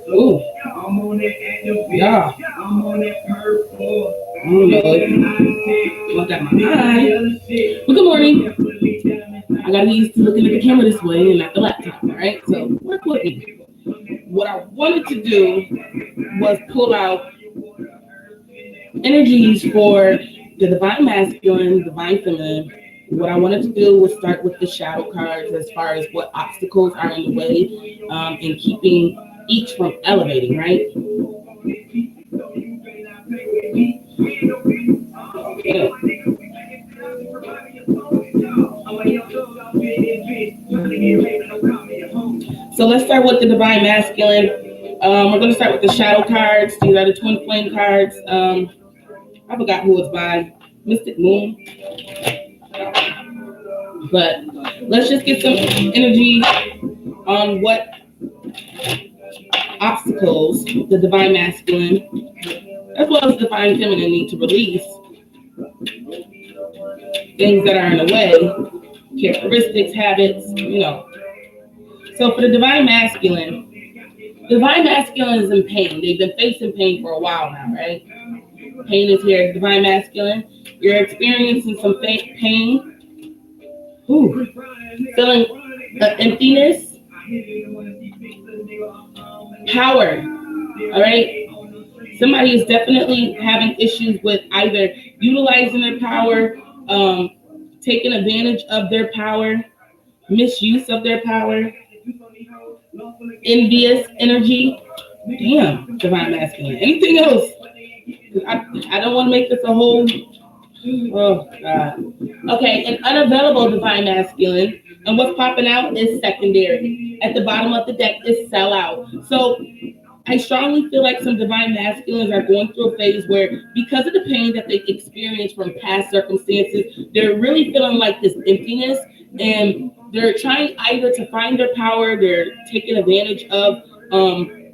Ooh. Yeah. I don't know. Look at my eye. Well, good morning. I gotta get used to looking at the camera this way and not the laptop, all right? So work with me. What I wanted to do was pull out energies for the divine masculine, divine feminine. What I wanted to do was start with the shadow cards as far as what obstacles are in the way and keeping each from elevating, right? Yeah. So let's start with the divine masculine. We're going to start with the shadow cards. These are the twin flame cards. I forgot who it's by. Mystic Moon. But let's just get some energy on what obstacles the divine masculine as well as divine feminine need to release, things that are in the way, characteristics, habits, you know. So for the divine masculine is in pain. They've been facing pain for a while now, right? Pain is here. Divine masculine, you're experiencing some pain. Ooh. Feeling emptiness, power. All right. Somebody is definitely having issues with either utilizing their power, taking advantage of their power, misuse of their power, envious energy. Damn, divine masculine. Anything else? I don't want to make this a whole. Oh God. Okay, an unavailable divine masculine, and what's popping out is secondary. At the bottom of the deck is sell out. So I strongly feel like some divine masculines are going through a phase where, because of the pain that they experienced from past circumstances, they're really feeling like this emptiness, and they're trying either to find their power, they're taking advantage of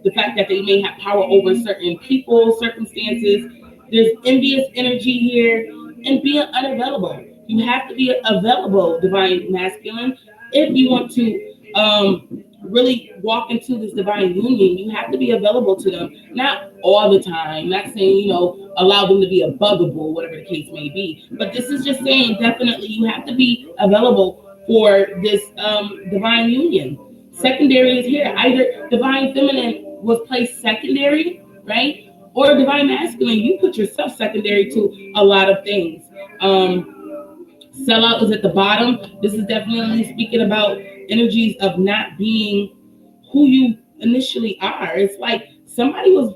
the fact that they may have power over certain people, circumstances. There's envious energy here, and being unavailable. You have to be available, divine masculine, if you want to really walk into this divine union. You have to be available to them, not all the time. Not saying, allow them to be a bugaboo, whatever the case may be. But this is just saying definitely you have to be available for this divine union. Secondary is here. Either divine feminine was placed secondary, right? Or divine masculine, you put yourself secondary to a lot of things. Sellout is at the bottom. This is definitely speaking about energies of not being who you initially are. It's like somebody was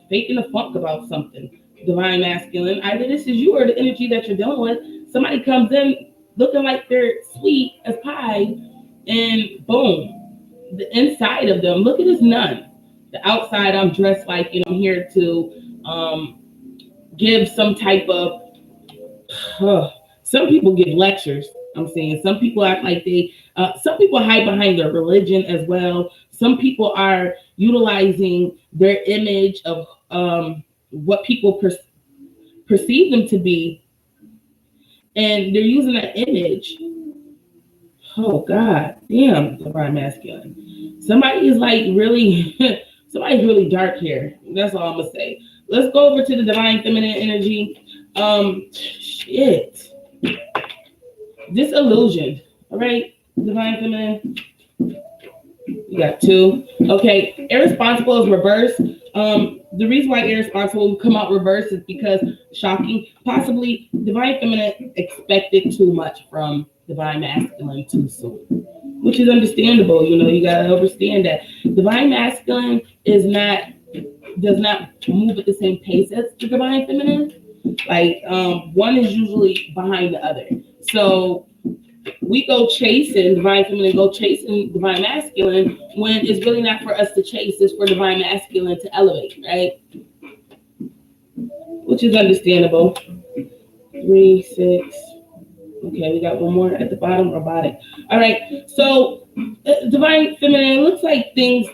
faking a funk about something. Divine masculine, either this is you or the energy that you're dealing with. Somebody comes in looking like they're sweet as pie, and boom, the inside of them, look at this nun. The outside, I'm dressed like, I'm here to give some type of, some people give lectures. I'm saying some people act like some people hide behind their religion as well. Some people are utilizing their image of what people perceive them to be, and they're using that image. Oh God, damn, divine masculine. Somebody is like really, somebody's really dark here. That's all I'm gonna say. Let's go over to the divine feminine energy. Shit. Disillusioned. All right, divine feminine. You got two. Okay, irresponsible is reverse. The reason why irresponsible will come out reverse is because shocking. Possibly divine feminine expected too much from divine masculine too soon, which is understandable. You gotta understand that divine masculine does not move at the same pace as the divine feminine. Like one is usually behind the other. So we go chasing divine feminine, go chasing divine masculine when it's really not for us to chase. It's for divine masculine to elevate, right? Which is understandable. 3, 6. Okay, we got one more at the bottom, robotic. All right, so divine feminine, it looks like things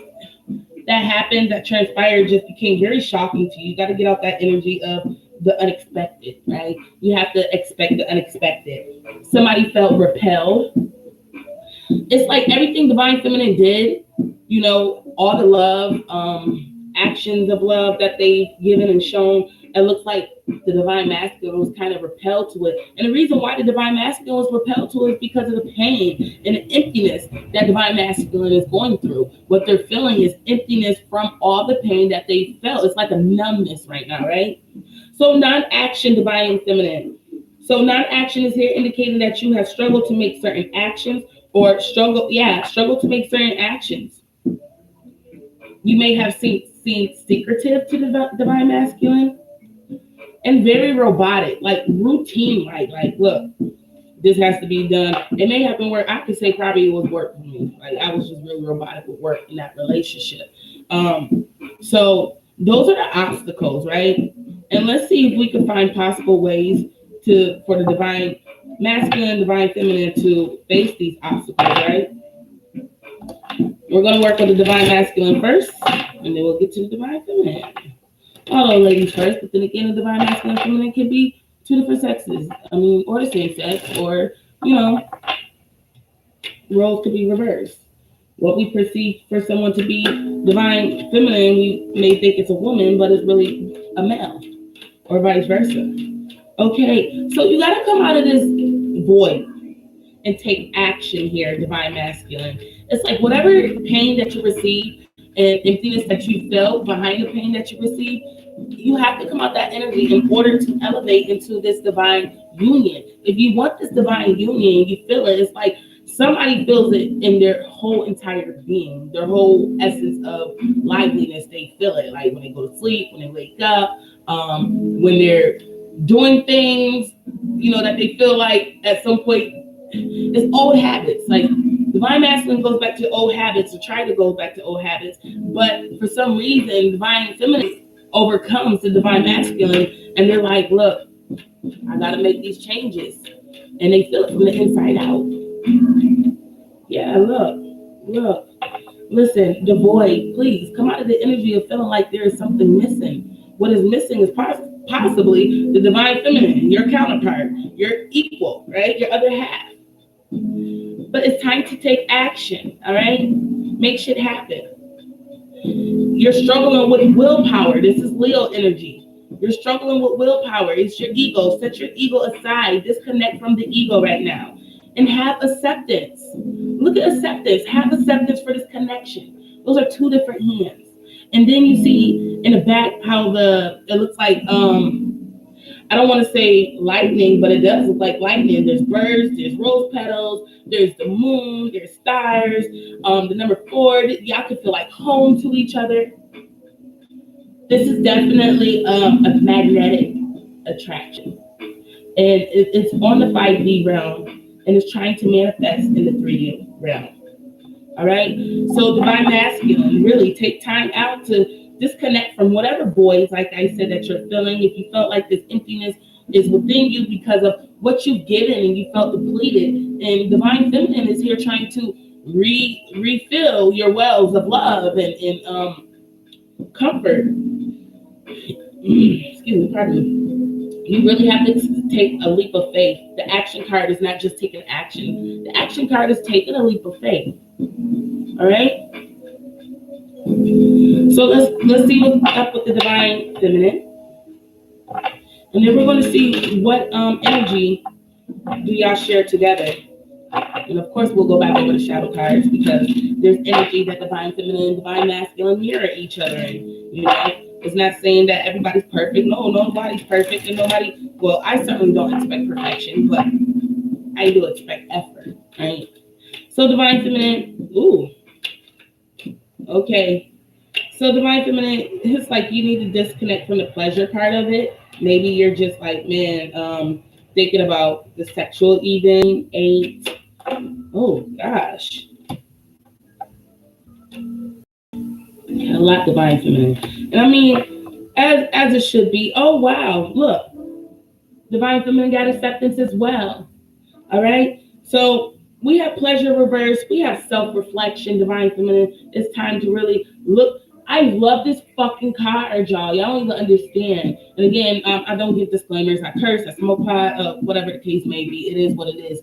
that happened, that transpired, just became very shocking to you. You got to get out that energy of the unexpected, right? You have to expect the unexpected. Somebody felt repelled. It's like everything divine feminine did you know, all the love, actions of love that they've given and shown. It looks like the divine masculine was kind of repelled to it. And the reason why the divine masculine was repelled to it is because of the pain and the emptiness that divine masculine is going through. What they're feeling is emptiness from all the pain that they felt. It's like a numbness right now, right? So non-action, divine feminine. So non-action is here indicating that you have struggled to make certain actions or struggle to make certain actions. You may have seemed secretive to the divine masculine and very robotic, like routine, like look, this has to be done. It may happen where I could say probably it was work for me. Like I was just really robotic with work in that relationship. So those are the obstacles, right? And let's see if we can find possible ways for the divine masculine, divine feminine to face these obstacles, right? We're going to work with the divine masculine first, and then we'll get to the divine feminine. Although ladies first, but then again, the divine masculine and feminine can be two different sexes. I mean, or the same sex, or, you know, roles could be reversed. What we perceive for someone to be divine feminine, we may think it's a woman, but it's really a male, or vice versa. Okay, so you got to come out of this void and take action here, divine masculine. It's like whatever pain that you receive and emptiness that you felt behind the pain that you receive, you have to come out that energy in order to elevate into this divine union. If you want this divine union, you feel it. It's like somebody feels it in their whole entire being, their whole essence of liveliness. They feel it, like when they go to sleep, when they wake up, when they're doing things, you know, that they feel like at some point it's old habits. Like divine masculine goes back to old habits, or try to go back to old habits, but for some reason divine feminine overcomes the divine masculine, and they're like, look, I gotta make these changes, and they feel it from the inside out. Yeah, look, listen, the void, please come out of the energy of feeling like there is something missing. What is missing is possibly the divine feminine, your counterpart, your equal, right? Your other half. But it's time to take action, all right? Make shit happen. You're struggling with willpower. This is Leo energy. You're struggling with willpower. It's your ego. Set your ego aside. Disconnect from the ego right now. And have acceptance. Look at acceptance. Have acceptance for this connection. Those are two different hands. And then you see in the back how it looks like, I don't want to say lightning, but it does look like lightning. There's birds, there's rose petals, there's the moon, there's stars. The number 4, y'all can feel like home to each other. This is definitely a magnetic attraction. And it's on the 5D realm, and it's trying to manifest in the 3D realm. All right? So divine masculine, really take time out to disconnect from whatever voids, like I said, that you're feeling. If you felt like this emptiness is within you because of what you've given and you felt depleted, and divine feminine is here trying to refill your wells of love and comfort. Excuse me, pardon me. You really have to take a leap of faith. The action card is not just taking action. The action card is taking a leap of faith. All right? So let's see what's up with the divine feminine. And then we're going to see what energy do y'all share together. And of course, we'll go back over the shadow cards, because there's energy that divine feminine and divine masculine mirror each other. And, you know, it's not saying that everybody's perfect. No, nobody's perfect, and well, I certainly don't expect perfection, but I do expect effort, right? So divine feminine, okay. So divine feminine, it's like you need to disconnect from the pleasure part of it. Maybe you're just like, man, thinking about the sexual even 8. Oh gosh. A lot divine feminine. And I mean, as it should be. Oh wow, look. Divine feminine got acceptance as well. All right. So we have pleasure reverse. We have self-reflection, divine feminine. It's time to really look. I love this fucking card, y'all. Y'all don't even understand. And again, I don't give disclaimers. I curse, I smoke pot, whatever the case may be. It is what it is.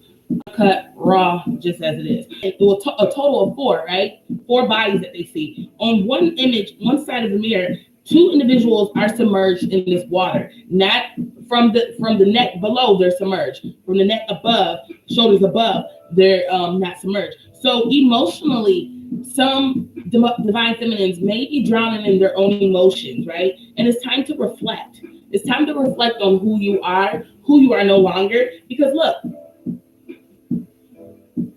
cut raw, just as it is. A total of four, right? Four bodies that they see. On one image, one side of the mirror, two individuals are submerged in this water. Not from the neck below, they're submerged. From the neck above, shoulders above, they're not submerged. So emotionally, some divine feminines may be drowning in their own emotions, right? And it's time to reflect. It's time to reflect on who you are no longer. Because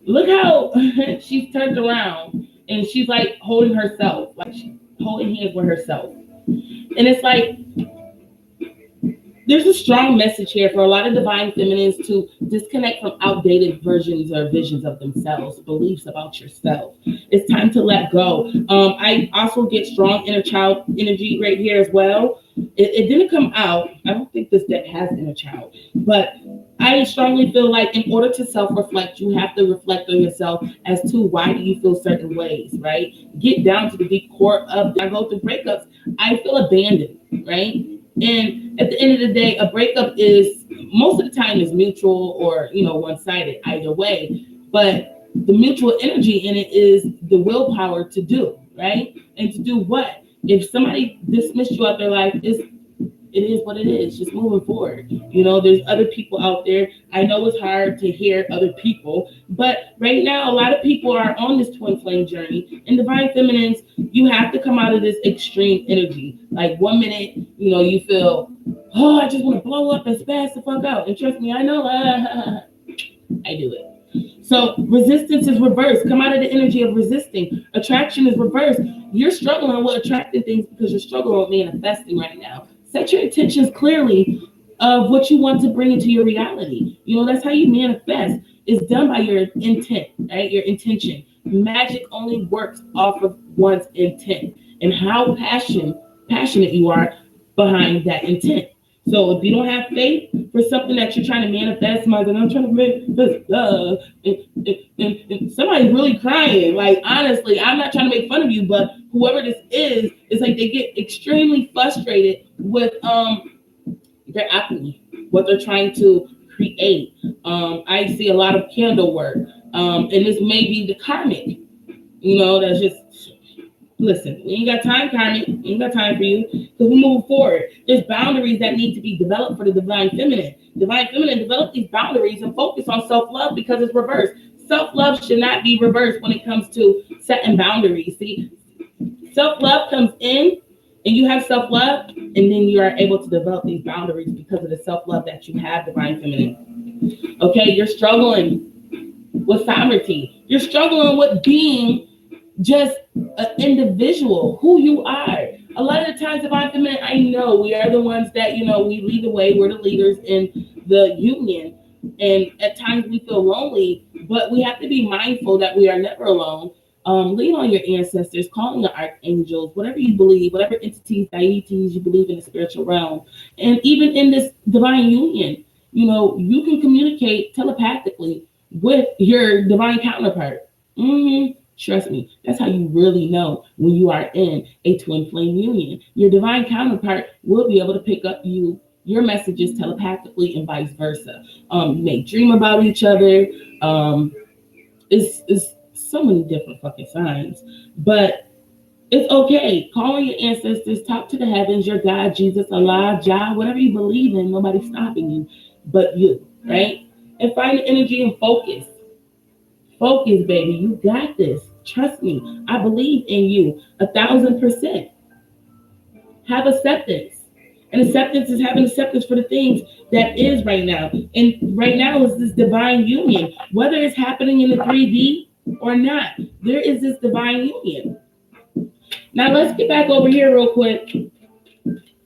look how she's turned around and she's like holding herself, like she's holding hands with herself. And it's like, there's a strong message here for a lot of divine feminines to disconnect from outdated versions or visions of themselves, beliefs about yourself. It's time to let go. I also get strong inner child energy right here as well. It didn't come out. I don't think this deck has inner child, but I strongly feel like in order to self-reflect, you have to reflect on yourself as to why do you feel certain ways, right? Get down to the deep core of, I go through breakups, I feel abandoned, right? And at the end of the day, a breakup is most of the time is mutual or, one-sided either way. But the mutual energy in it is the willpower to do, right? And to do what? If somebody dismissed you out their life, it is what it is. Just moving forward. There's other people out there. I know it's hard to hear other people, but right now, a lot of people are on this twin flame journey. And divine feminines, you have to come out of this extreme energy. Like 1 minute, you feel, oh, I just want to blow up and spaz the fuck out. And trust me, I know, I do it. So resistance is reversed. Come out of the energy of resisting. Attraction is reversed. You're struggling with attracting things because you're struggling with manifesting right now. Set your intentions clearly of what you want to bring into your reality. That's how you manifest. It's done by your intent, right? Your intention. Magic only works off of one's intent and how passionate you are behind that intent. So if you don't have faith for something that you're trying to manifest, I'm trying to manifest love, and somebody's really crying. Like, honestly, I'm not trying to make fun of you, but whoever this is, it's like they get extremely frustrated with their alchemy, what they're trying to create. I see a lot of candle work, and this may be the karmic. That's just. Listen, we ain't got time, Carmen. We ain't got time for you because we move forward. There's boundaries that need to be developed for the divine feminine. Divine feminine, develop these boundaries and focus on self-love because it's reversed. Self-love should not be reversed when it comes to setting boundaries. See, self-love comes in and you have self-love, and then you are able to develop these boundaries because of the self-love that you have, divine feminine. Okay, you're struggling with sovereignty. You're struggling with being just an individual, who you are. A lot of the times, divine feminine, I know we are the ones that, we lead the way. We're the leaders in the union. And at times we feel lonely, but we have to be mindful that we are never alone. Lean on your ancestors, call on your archangels, whatever you believe, whatever entities, deities you believe in the spiritual realm. And even in this divine union, you can communicate telepathically with your divine counterpart. Trust me, that's how you really know when you are in a twin flame union. Your divine counterpart will be able to pick up your messages telepathically and vice versa. You may dream about each other. It's so many different fucking signs, but it's okay. Call on your ancestors, talk to the heavens, your God, Jesus, Allah, Jah, whatever you believe in. Nobody's stopping you but you, right? And find the energy and focus. Focus, baby. You got this. Trust me. I believe in you 1,000%. Have acceptance. And acceptance is having acceptance for the things that is right now. And right now is this divine union. Whether it's happening in the 3D or not, there is this divine union. Now let's get back over here real quick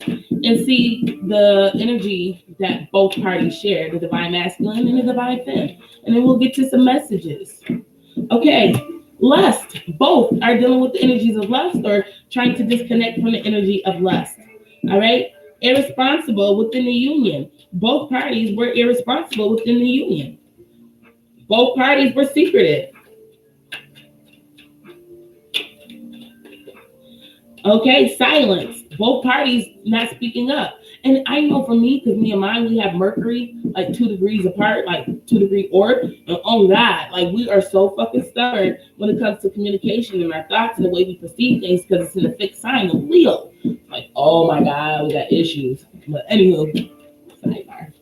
and see the energy that both parties share, the divine masculine and the divine femme. And then we'll get to some messages. Okay, lust. Both are dealing with the energies of lust or trying to disconnect from the energy of lust. All right? Irresponsible within the union. Both parties were irresponsible within the union. Both parties were secretive. Okay, silence. Both parties not speaking up. And I know for me, because me and mine, we have Mercury like 2 degrees apart, like 2 degree orb. And oh God, like we are so fucking stubborn when it comes to communication and our thoughts and the way we perceive things because it's in a fixed sign of Leo. Like, oh my God, we got issues. But anywho, sidebar.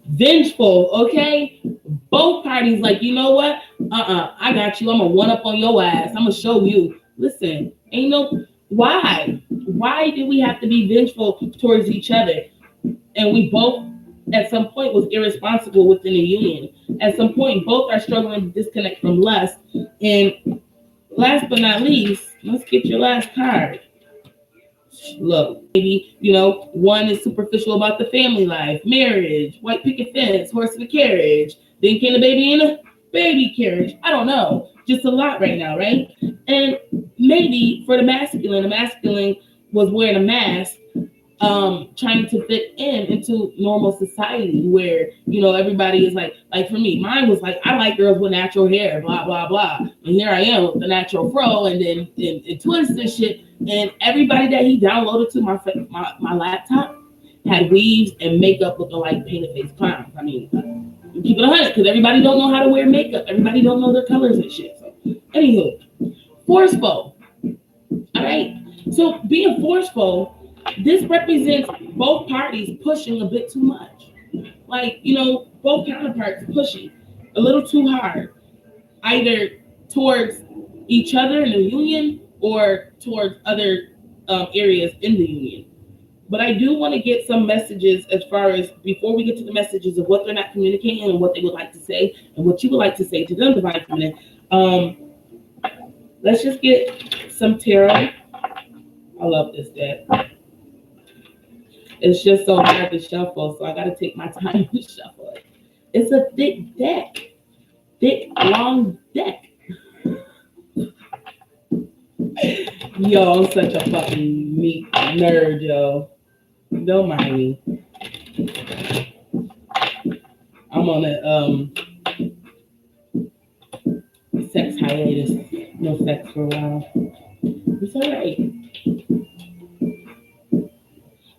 Vengeful, okay? Both parties, like, you know what? I got you. I'm gonna one up on your ass. I'm gonna show you. Listen, ain't no why. Why do we have to be vengeful towards each other? And we both, at some point, was irresponsible within a union. At some point, both are struggling to disconnect from lust. And last but not least, let's get your last card. Look, maybe, one is superficial about the family life, marriage, white picket fence, horse in a carriage, then came the baby in a baby carriage. I don't know. Just a lot right now, right? And maybe for the masculine was wearing a mask, trying to fit into normal society where, everybody is like for me, mine was like, I like girls with natural hair, blah, blah, blah. And here I am with the natural fro and then it twists and shit. And everybody that he downloaded to my laptop had weaves and makeup looking like painted face clowns. I mean, keep it 100 because everybody don't know how to wear makeup. Everybody don't know their colors and shit. So, anywho, forceful. All right. So being forceful, this represents both parties pushing a bit too much. Like, both counterparts pushing a little too hard, either towards each other in the union or towards other areas in the union. But I do want to get some messages as far as, before we get to the messages of what they're not communicating and what they would like to say and what you would like to say to them, Divine Feminine. Let's just get some tarot. I love this deck. It's just so hard to shuffle, so I got to take my time to shuffle it. It's a thick deck. Thick, long deck. Yo, I'm such a fucking meat nerd, yo. Don't mind me. I'm on a sex hiatus. No sex for a while. It's all right.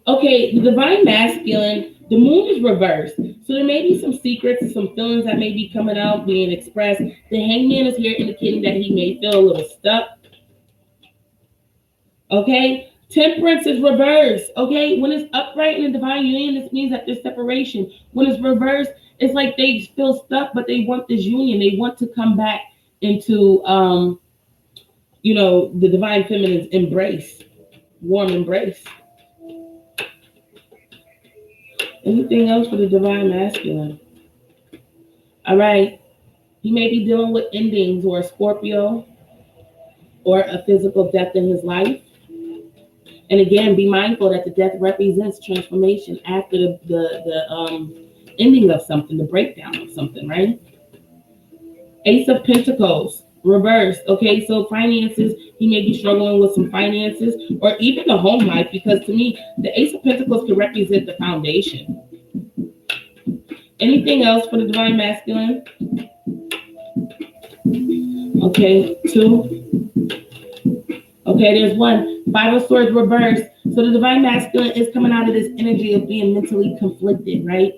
Okay, the Divine Masculine, the moon is reversed. So there may be some secrets and some feelings that may be coming out, being expressed. The Hangman is here indicating that he may feel a little stuck. Okay, Temperance is reversed. Okay, when it's upright in the Divine Union, this means that there's separation. When it's reversed, it's like they feel stuck, but they want this union. They want to come back into, the Divine Feminine's embrace, warm embrace. Anything else for the Divine Masculine? All right. He may be dealing with endings or a Scorpio or a physical death in his life. And again, be mindful that the death represents transformation after the ending of something, the breakdown of something, right? Ace of Pentacles, reversed. Okay, so finances, he may be struggling with some finances or even the home life, because to me, the Ace of Pentacles can represent the foundation. Anything else for the Divine Masculine? Okay, 2. Okay, there's 1. 5 of Swords reversed. So the Divine Masculine is coming out of this energy of being mentally conflicted, right?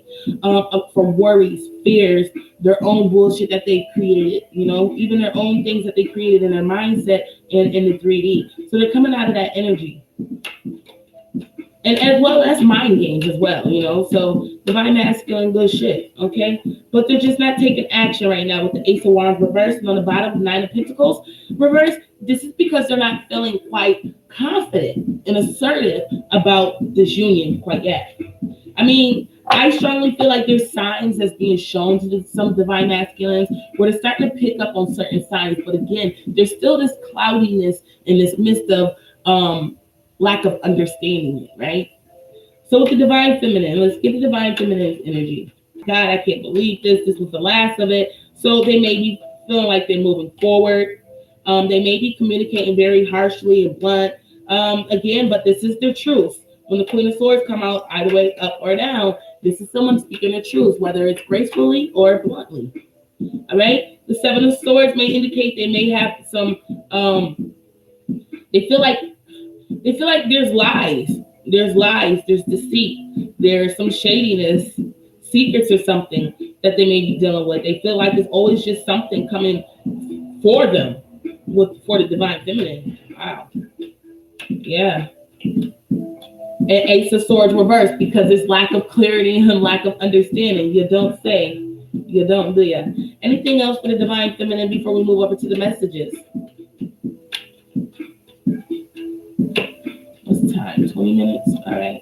From worries, fears, their own bullshit that they created, even their own things that they created in their mindset and in the 3D. So they're coming out of that energy. And as well as mind games as well, so Divine Masculine, good shit, okay? But they're just not taking action right now with the Ace of Wands reversed, and on the bottom, 9 of Pentacles reversed. This is because they're not feeling quite confident and assertive about this union quite yet. I mean, I strongly feel like there's signs that's being shown to some Divine Masculines where they're starting to pick up on certain signs. But again, there's still this cloudiness in this midst of lack of understanding it, right? So with the Divine Feminine, let's get the Divine Feminine's energy. God, I can't believe this. This was the last of it. So they may be feeling like they're moving forward. They may be communicating very harshly and blunt. Again, but this is their truth. When the Queen of Swords come out, either way, up or down, this is someone speaking the truth, whether it's gracefully or bluntly. All right? The 7 of Swords may indicate they may have some, they feel like They feel like there's lies. There's lies. There's deceit. There's some shadiness, secrets or something that they may be dealing with. They feel like it's always just something coming for them for the divine feminine. Wow. Yeah. And Ace of Swords reversed because it's lack of clarity and lack of understanding. You don't say. You don't, do ya? Anything else for the divine feminine before we move over to the messages? What's the time? 20 minutes? All right.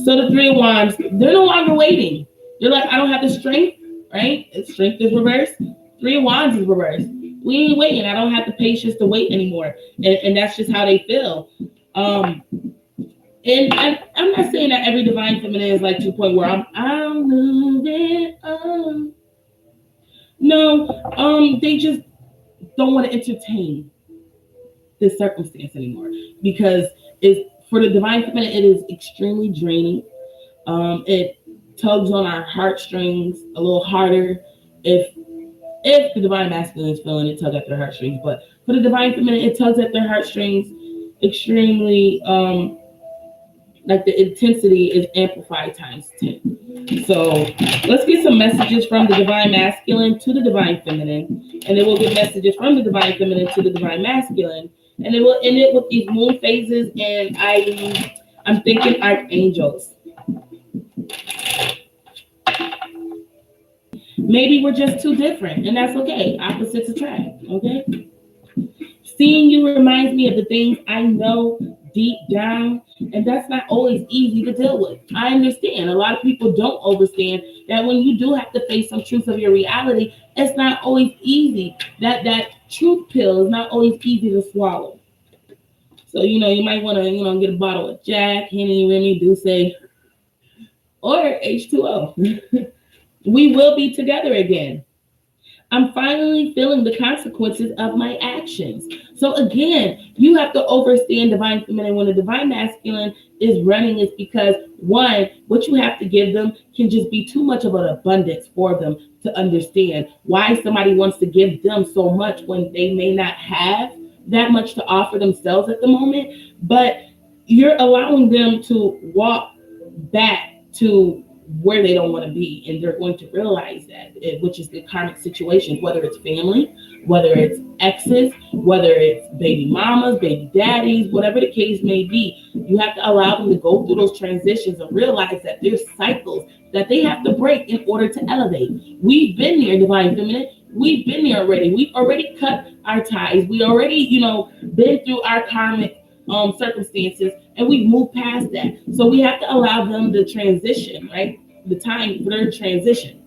So the Three of Wands, they're no longer waiting. They're like, I don't have the strength, right? Strength is reversed. Three of Wands is reversed. We ain't waiting. I don't have the patience to wait anymore. And that's just how they feel. And I'm not saying that every divine feminine is like to the point where I'm moving on. No, they just don't want to entertain this circumstance anymore because it's for the divine feminine. It is extremely draining. It tugs on our heartstrings a little harder if the divine masculine is feeling it, tug at their heartstrings. But for the divine feminine, it tugs at their heartstrings extremely. Like the intensity is amplified times 10. So let's get some messages from the divine masculine to the divine feminine, and then we'll get messages from the divine feminine to the divine masculine, and then we'll end it with these moon phases. And I'm thinking archangels. Maybe we're just too different, and that's okay. Opposites attract. Okay. Seeing you reminds me of the things I know deep down, and that's not always easy to deal with. I understand a lot of people don't understand that when you do have to face some truth of your reality, it's not always easy. That truth pill is not always easy to swallow. So you might want to get a bottle of Jack, Henny, Remy, Douce, or H2O. We will be together again. I'm finally feeling the consequences of my actions. So again, you have to understand divine feminine. When the divine masculine is running, it's because one, what you have to give them can just be too much of an abundance for them to understand why somebody wants to give them so much when they may not have that much to offer themselves at the moment. But you're allowing them to walk back to where they don't want to be, and they're going to realize that, which is the karmic situations, whether it's family, whether it's exes, whether it's baby mamas, baby daddies, whatever the case may be. You have to allow them to go through those transitions and realize that there's cycles that they have to break in order to elevate. We've been there, divine feminine. We've been there already. We've already cut our ties. We already, been through our karmic circumstances, and we've moved past that. So we have to allow them to transition, right? The time for their transition.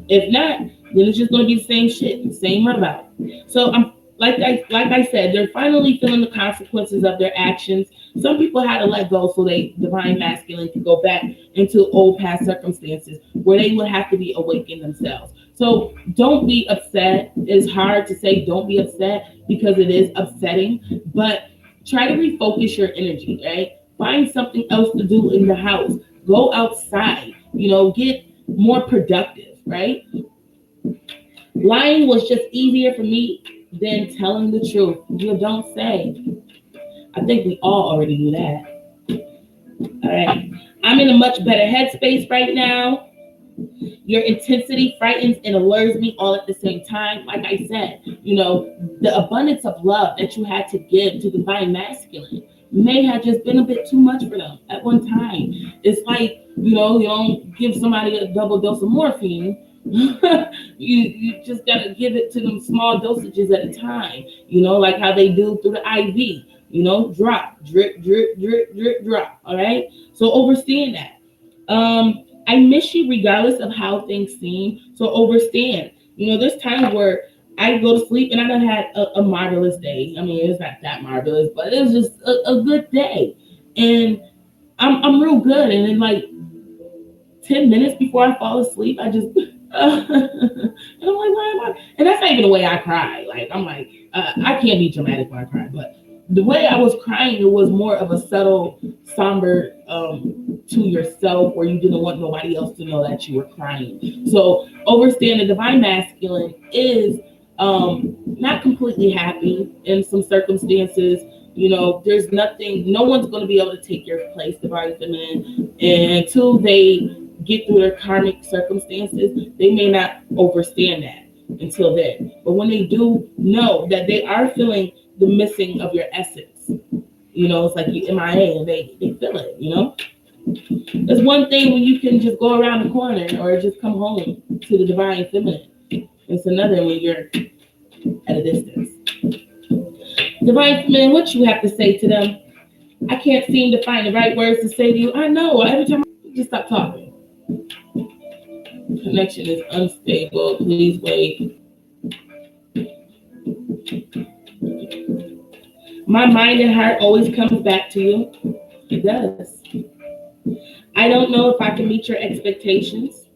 If not, then it's just going to be the same shit, the same runabout. So I'm like I said, they're finally feeling the consequences of their actions. Some people had to let go so they divine masculine could go back into old past circumstances where they would have to be awakened themselves. So don't be upset. It's hard to say don't be upset because it is upsetting, but try to refocus your energy, right? Find something else to do in the house. Go outside, get more productive, right? Lying was just easier for me than telling the truth. You don't say. I think we all already do that. All right. I'm in a much better headspace right now. Your intensity frightens and allures me all at the same time. Like I said, the abundance of love that you had to give to the divine masculine may have just been a bit too much for them at one time. It's like, you don't give somebody a double dose of morphine. you just got to give it to them small dosages at a time, like how they do through the IV, drop, drip, drip, drip, drip, drop. All right. So understand that. I miss you regardless of how things seem. So understand, there's times where I go to sleep and I done had a marvelous day. I mean, it's not that marvelous, but it was just a good day. And I'm real good. And then like 10 minutes before I fall asleep, I just, and I'm like, why am I? And that's not even the way I cry. Like, I'm like, I can't be dramatic when I cry, but the way I was crying, it was more of a subtle, somber to yourself where you didn't want nobody else to know that you were crying. So understand the divine masculine is not completely happy in some circumstances. You know, there's nothing, no one's going to be able to take your place, divine feminine, and until they get through their karmic circumstances, they may not understand that until then. But when they do know that they are feeling the missing of your essence, you know, it's like you MIA and they feel it, you know? There's one thing when you can just go around the corner or just come home to the divine feminine. It's another when you're at a distance. Divine feminine, what you have to say to them? I can't seem to find the right words to say to you. I know. Every time I just stop talking. Connection is unstable. Please wait. My mind and heart always comes back to you. It does. I don't know if I can meet your expectations.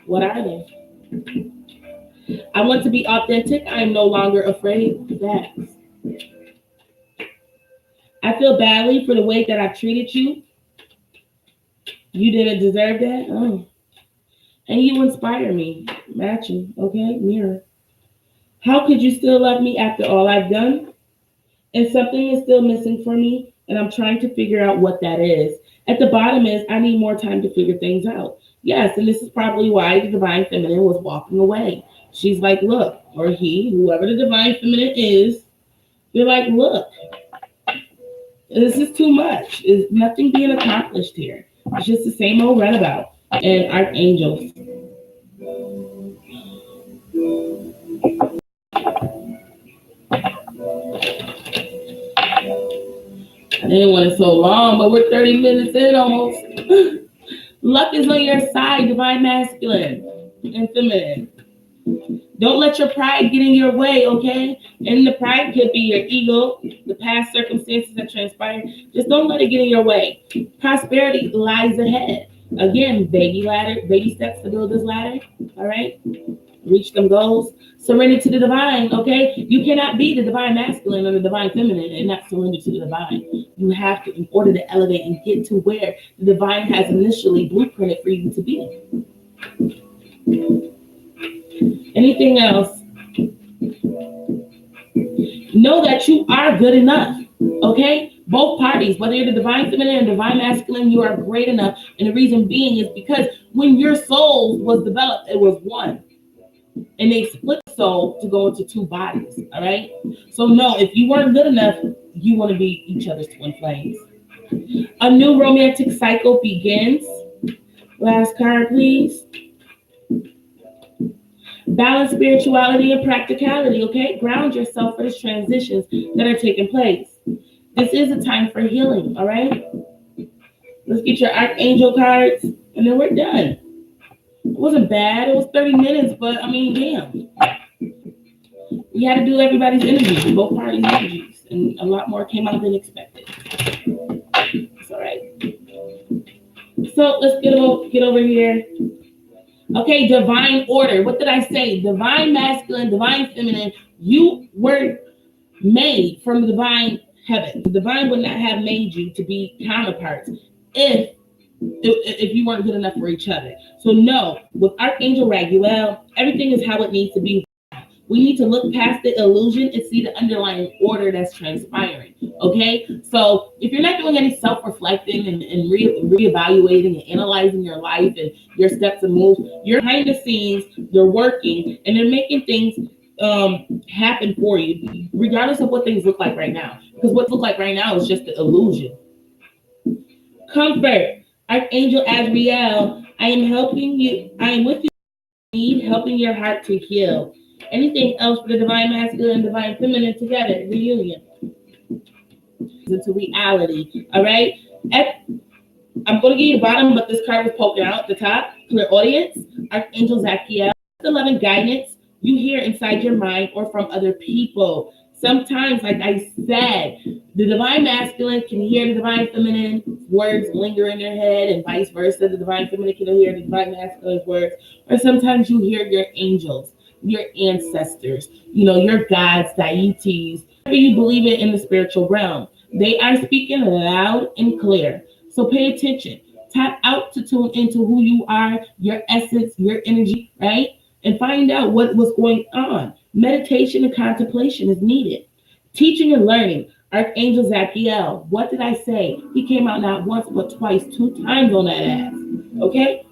What are they? I want to be authentic. I am no longer afraid. Facts. I feel badly for the way that I treated you. You didn't deserve that. Oh. And you inspire me. Matching. Okay, mirror. How could you still love me after all I've done? And something is still missing for me, and I'm trying to figure out what that is. At the bottom is, I need more time to figure things out. Yes, and this is probably why the divine feminine was walking away. She's like, look, or he, whoever the divine feminine is, you're like, look, this is too much. There's nothing being accomplished here. It's just the same old runabout. And archangels. I didn't want it so long, but we're 30 minutes in almost. Luck is on your side, divine masculine and feminine. Don't let your pride get in your way, okay? And the pride could be your ego, the past circumstances that transpired. Just don't let it get in your way. Prosperity lies ahead. Again, baby steps to build this ladder, all right? Reach them goals. Surrender to the divine, okay? You cannot be the divine masculine or the divine feminine and not surrender to the divine. You have to, in order to elevate and get to where the divine has initially blueprinted for you to be. Anything else? Know that you are good enough, okay? Both parties, whether you're the divine feminine or divine masculine, you are great enough. And the reason being is because when your soul was developed, it was one. And they split the soul to go into two bodies, all right? So no, if you weren't good enough, you want to be each other's twin flames. A new romantic cycle begins. Last card, please. Balance spirituality and practicality, okay? Ground yourself for the transitions that are taking place. This is a time for healing, all right? Let's get your archangel cards, and then we're done. It wasn't bad. It was 30 minutes, but I mean, damn. We had to do everybody's energy, both parties' energies, and a lot more came out than expected. It's all right. So let's get over here. Okay, divine order. What did I say? Divine masculine, divine feminine. You were made from the divine heaven. The divine would not have made you to be counterparts if you weren't good enough for each other. So no, with Archangel Raguel, everything is how it needs to be. We need to look past the illusion and see the underlying order that's transpiring, okay? So if you're not doing any self-reflecting and reevaluating and analyzing your life and your steps and moves, you're behind the scenes, they're working, and they're making things happen for you, regardless of what things look like right now. Because what look like right now is just the illusion. Comfort. Archangel Azrael, I am helping you. I am with you, helping your heart to heal. Anything else for the divine masculine and divine feminine together, the union into reality. All right. I'm going to give you the bottom, but this card was poking out the top. Clear audience. Archangel Zachiel, the loving guidance you hear inside your mind or from other people. Sometimes, like I said, the divine masculine can hear the divine feminine words linger in their head, and vice versa. The divine feminine can hear the divine masculine's words. Or sometimes you hear your angels, your ancestors, your gods, deities, whatever you believe in the spiritual realm. They are speaking loud and clear. So pay attention. Tap out to tune into who you are, your essence, your energy, right? And find out what was going on. Meditation and contemplation is needed. Teaching and learning. Archangel Zachiel, what did I say? He came out not once but twice, 2 times on that ass. Okay?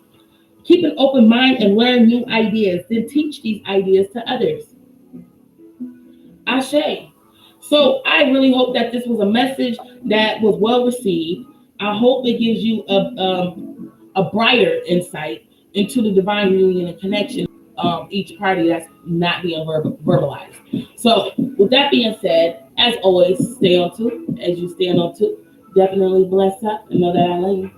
Keep an open mind and learn new ideas. Then teach these ideas to others. Ashe. So I really hope that this was a message that was well received. I hope it gives you a brighter insight into the divine union and connection of each party that's not being verbalized. So with that being said, as always, stay on tune. As you stand on tune, definitely bless up and know that I love you.